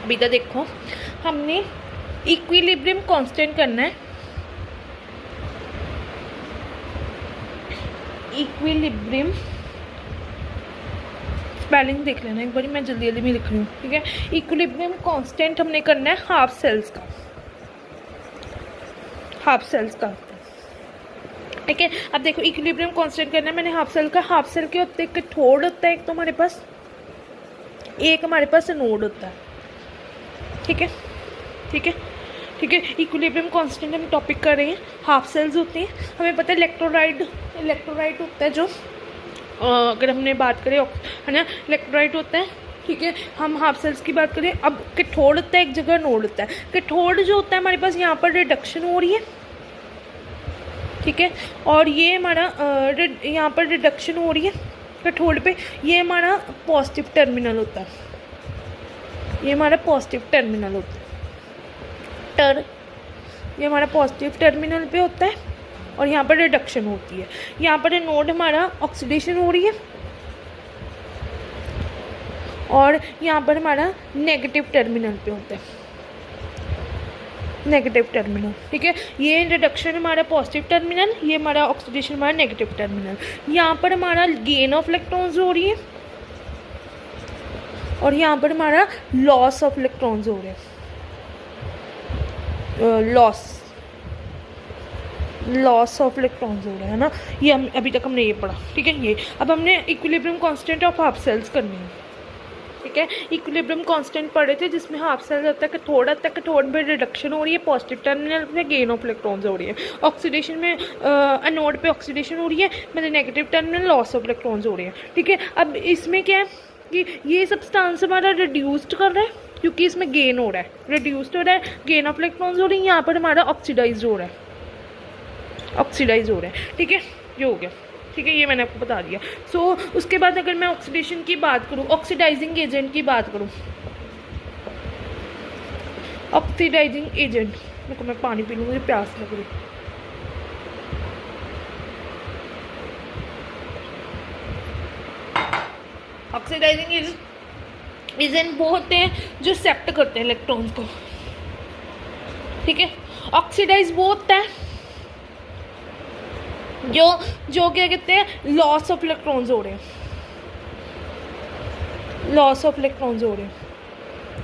अभी तो देखो हमने इक्विलिब्रियम कांस्टेंट करना है। इक्विलिब्रियम स्पेलिंग देख लेना एक बार, मैं जल्दी जल्दी में लिख रही हूँ, ठीक है। इक्विलिब्रियम कांस्टेंट हमने करना है हाफ सेल्स का, हाफ सेल्स का, ठीक है। अब देखो इक्विलिब्रियम कांस्टेंट करना है मैंने हाफ सेल का। हाफ सेल के होते एक कैथोड होता है, एक तो हमारे पास, एक हमारे पास एनोड होता है, ठीक है, ठीक है, ठीक है। इक्विलिब्रियम कांस्टेंट हम टॉपिक कर रहे हैं, हाफ सेल्स होते हैं। हमें पता है इलेक्ट्रोलाइट होता है जो, अगर हमने बात करें है ना, इलेक्ट्रोलाइट होता है, ठीक है। हम हाफ सेल्स की बात करें। अब कैथोड होता है, एक जगह नोड होता है। कैथोड जो होता है हमारे पास यहाँ पर रिडक्शन हो रही है, ठीक है, और ये हमारा यहाँ पर रिडक्शन हो रही है कैथोड पे, ये हमारा पॉजिटिव टर्मिनल होता है, ये हमारा पॉजिटिव टर्मिनल होता है, ये हमारा पॉजिटिव टर्मिनल पे होता है, और यहाँ पर रिडक्शन होती है। यहाँ पर नोड हमारा ऑक्सीडेशन हो रही है, और यहाँ पर हमारा नेगेटिव टर्मिनल पे होता है, नेगेटिव टर्मिनल, ठीक है। ये रिडक्शन हमारा पॉजिटिव टर्मिनल, ये हमारा ऑक्सीडेशन हमारा नेगेटिव टर्मिनल। यहाँ पर हमारा गेन ऑफ इलेक्ट्रॉन्स हो रही है, और यहाँ पर हमारा लॉस ऑफ इलेक्ट्रॉन्स हो रहे हैं, लॉस ऑफ इलेक्ट्रॉन्स हो रहा है ना। ये हम अभी तक हमने ये पढ़ा, ठीक है। ये अब हमने equilibrium constant of half cells करनी है, ठीक है। इक्विलिब्रियम कांस्टेंट पढ़े थे जिसमें हाफ सेल्स होता है, कैथोड में रिडक्शन हो रही है, पॉजिटिव टर्मिनल में गेन ऑफ इलेक्ट्रॉन्स हो रही है, ऑक्सीडेशन में एनोड पे ऑक्सीडेशन हो रही है, मतलब negative terminal loss of electrons हो रही है, ठीक है। अब इसमें क्या है कि ये सब्सटेंस हमारा रिड्यूस्ड कर रहा है क्योंकि इसमें गेन हो रहा है, रिड्यूस्ड हो रहा है, गेन ऑफ इलेक्ट्रॉन्स हो रही है। यहाँ पर हमारा ऑक्सीडाइज हो रहा है, ऑक्सीडाइज हो रहा है, ठीक है, ये हो गया, ठीक है। ये मैंने आपको बता दिया। सो उसके बाद अगर मैं ऑक्सीडेशन की बात करूँ, ऑक्सीडाइजिंग एजेंट की बात करूँ, ऑक्सीडाइजिंग एजेंट, देखो मैं पानी पी लूँ, मुझे प्यास लग रही। ऑक्सीडाइजिंग एजेंट वो होते हैं जो एक्सेप्ट करते हैं इलेक्ट्रॉन्स को, ठीक है। ऑक्सीडाइज वो होता है जो क्या कहते हैं, लॉस ऑफ इलेक्ट्रॉन्स हो रहे हैं, लॉस ऑफ इलेक्ट्रॉन्स हो रहे हैं,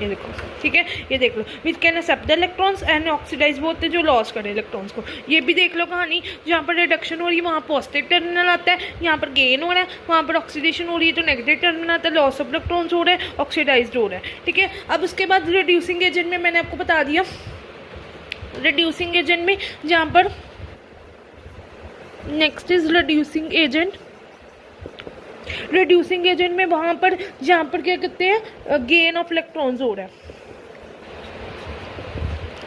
ये देखो, ठीक है। ये देख लो, which can accept the electrons and oxidise वो होते हैं जो लॉस करें इलेक्ट्रॉन्स को। ये भी देख लो कहानी, जहाँ पर रिडक्शन हो रही है वहाँ पॉजिटिव टर्मिनल आता है, यहाँ पर गेन हो रहा है, वहाँ पर ऑक्सीडेशन हो रही है तो नेगेटिव टर्मिनल आता है, लॉस ऑफ इलेक्ट्रॉन्स हो रहा है, ऑक्सीडाइज हो रहा है, ठीक है। अब उसके बाद रिड्यूसिंग एजेंट में मैंने आपको बता दिया, रिड्यूसिंग एजेंट में जहाँ पर next is reducing agent. Reducing agent में वहां पर जहां पर क्या कहते हैं, गेन ऑफ इलेक्ट्रॉन्स हो रहा है,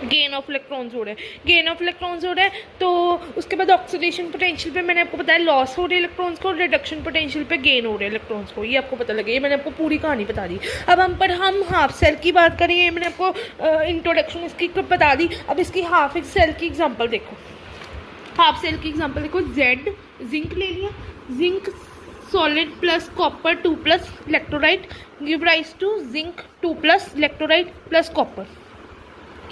गेन ऑफ इलेक्ट्रॉन्स हो रहा है, गेन ऑफ इलेक्ट्रॉन्स हो रहा है। तो उसके बाद ऑक्सीडेशन पोटेंशियल पे मैंने आपको बताया लॉस हो रही है इलेक्ट्रॉन्स को, रिडक्शन पोटेंशियल पे गेन हो रहे हैं इलेक्ट्रॉन्स को, ये आपको पता लगे। ये मैंने आपको पूरी कहानी बता दी। अब हम हाफ सेल की बात करें, ये मैंने आपको इंट्रोडक्शन इसकी बता दी। अब इसकी हाफ सेल की एग्जाम्पल देखो, हाफ सेल की एग्जांपल देखो, जेड जिंक ले लिया, zinc solid plus copper 2 plus electrolyte give rise to zinc 2 plus electrolyte plus copper.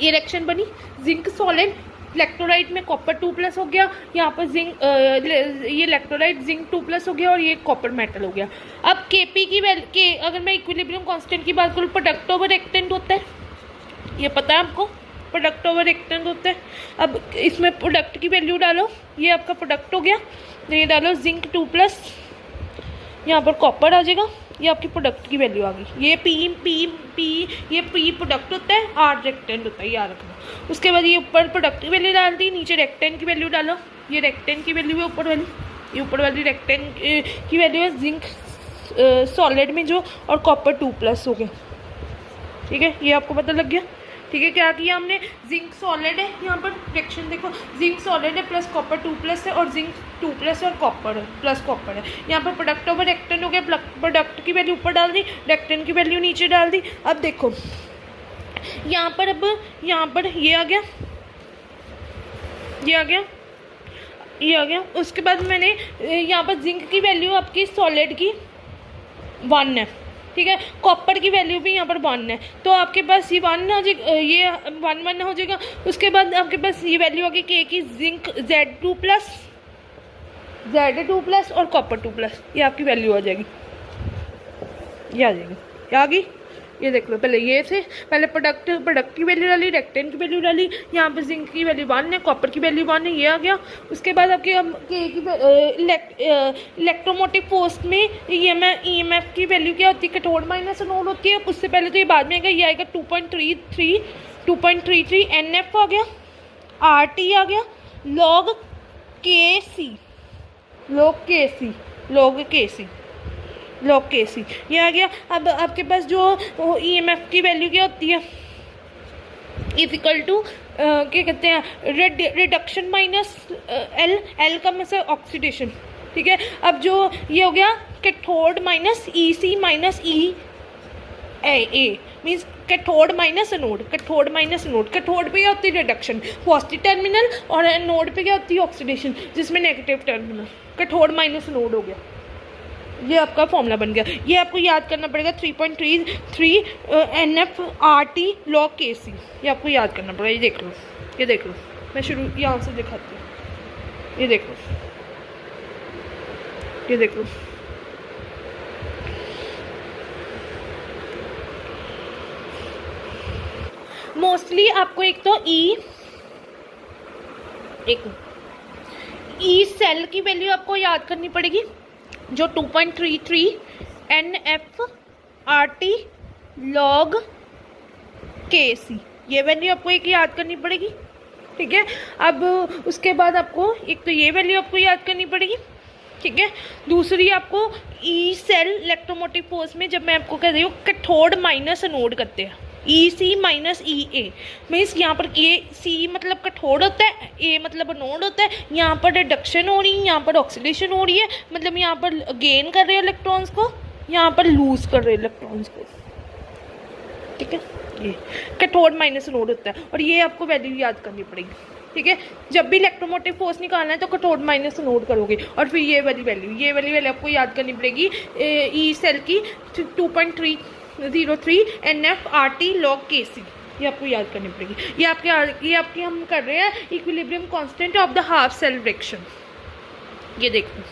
ये रिएक्शन बनी, जिंक सॉलिड इलेक्ट्रोलाइट में कॉपर 2 प्लस हो गया, यहाँ पर जिंक ये इलेक्ट्रोलाइट जिंक 2 प्लस हो गया और ये कॉपर मेटल हो गया। अब केपी की वैल्यू अगर मैं इक्विलिब्रियम कांस्टेंट की बात करूँ, प्रोडक्ट ओवर रिएक्टेंट होता है, ये पता है आपको, प्रोडक्ट ओवर रिएक्टेंट होता है। अब इसमें प्रोडक्ट की वैल्यू डालो, ये आपका प्रोडक्ट हो गया, तो ये डालो जिंक 2 प्लस, यहाँ पर कॉपर आ जाएगा, ये आपकी प्रोडक्ट की वैल्यू आ गई। ये ये पी प्रोडक्ट होता है, आर रिएक्टेंट होता है, याद रखना। उसके बाद ये ऊपर प्रोडक्ट की वैल्यू डाल दी, नीचे रिएक्टेंट की वैल्यू डालो, ये रिएक्टेंट की वैल्यू है ऊपर वाली, ये ऊपर वाली रिएक्टेंट की वैल्यू है जिंक सॉलिड में जो, और कॉपर 2 प्लस हो गया, ठीक है। ये आपको पता लग गया, ठीक है। क्या किया हमने, जिंक सॉलिड है, यहाँ पर रिएक्शन देखो, जिंक सॉलिड है प्लस कॉपर 2 प्लस है, और जिंक 2 प्लस और कॉपर है प्लस कॉपर है। यहाँ पर प्रोडक्ट ओवर रिएक्टेंट हो गया, प्रोडक्ट की वैल्यू ऊपर डाल दी, रिएक्टेंट की वैल्यू नीचे डाल दी। अब देखो यहाँ पर, अब यहाँ पर ये आ गया, ये आ गया, ये आ गया। उसके बाद मैंने यहाँ पर जिंक की वैल्यू आपकी सॉलिड की 1 है, ठीक है। कॉपर की वैल्यू भी यहाँ पर 1 है, तो आपके पास ये 1 हो जाएगा, ये 1 हो जाएगा। उसके बाद आपके पास ये वैल्यू होगी के की, जिंक Z2+, Zd2+ और कॉपर 2+, ये आपकी वैल्यू आ जाएगी, ये आ जाएगी, ये आ गई। ये देख लो, पहले ये थे, पहले प्रोडक्ट की वैल्यू डाली, रेक्टेन की वैल्यू डाली, यहाँ पर जिंक की वैल्यू 1 है, कॉपर की वैल्यू 1 है, ये आ गया। उसके बाद आपके इलेक्ट्रोमोटिव फोर्स में EMF की वैल्यू क्या होती है, कैथोड माइनस एनोड होती है। उससे पहले तो ये बाद में आएगा, ये आएगा 2.33 NF आ गया, RT आ गया, log Kc ये आ गया। अब आपके पास जो EMF की वैल्यू क्या होती है, इक्वल टू क्या कहते हैं, रिडक्शन माइनस L का मतलब ऑक्सीडेशन, ठीक है। अब जो ये हो गया cathode minus EC minus EA means cathode minus anode, cathode पे क्या होती है रिडक्शन, पॉजिटिव टर्मिनल, और एनोड पे क्या होती है ऑक्सीडेशन, जिसमें negative terminal, cathode minus anode हो गया। ये आपका फॉर्मूला बन गया। ये आपको याद करना पड़ेगा, 3.33 NF RT log Kc, ये आपको याद करना पड़ेगा। ये देख लो, मैं शुरू यहाँ से दिखाती हूँ, ये देख लो। मोस्टली आपको एक तो ई सेल की वैल्यू आपको याद करनी पड़ेगी, जो 2.33 NF RT log Kc, ये वैल्यू आपको एक याद करनी पड़ेगी, ठीक है। अब उसके बाद आपको एक तो ये वैल्यू आपको याद करनी पड़ेगी, ठीक है। दूसरी आपको ई सेल इलेक्ट्रोमोटिव फोर्स में, जब मैं आपको कह रही हूँ कैथोड माइनस एनोड करते हैं, EC माइनस EA मीन्स यहाँ पर C मतलब कैथोड होता है, A मतलब एनोड होता है। यहाँ पर रिडक्शन हो रही है, यहाँ पर ऑक्सीडेशन हो रही है, मतलब यहाँ पर गेन कर रहे हैं इलेक्ट्रॉन्स को, यहाँ पर लूज कर रहे हैं इलेक्ट्रॉन्स को, ठीक है। ये कैथोड माइनस एनोड होता है, और ये आपको वैल्यू याद करनी पड़ेगी, ठीक है। जब भी इलेक्ट्रोमोटिव फोर्स निकालना है तो कैथोड माइनस एनोड करोगे, और फिर ये वाली वैल्यू आपको याद करनी पड़ेगी ई सेल की 2.303 NF RT log Kc, ये आपको याद करनी पड़ेगी। ये आपके हम कर रहे हैं equilibrium constant of the half cell reaction, ये देखो।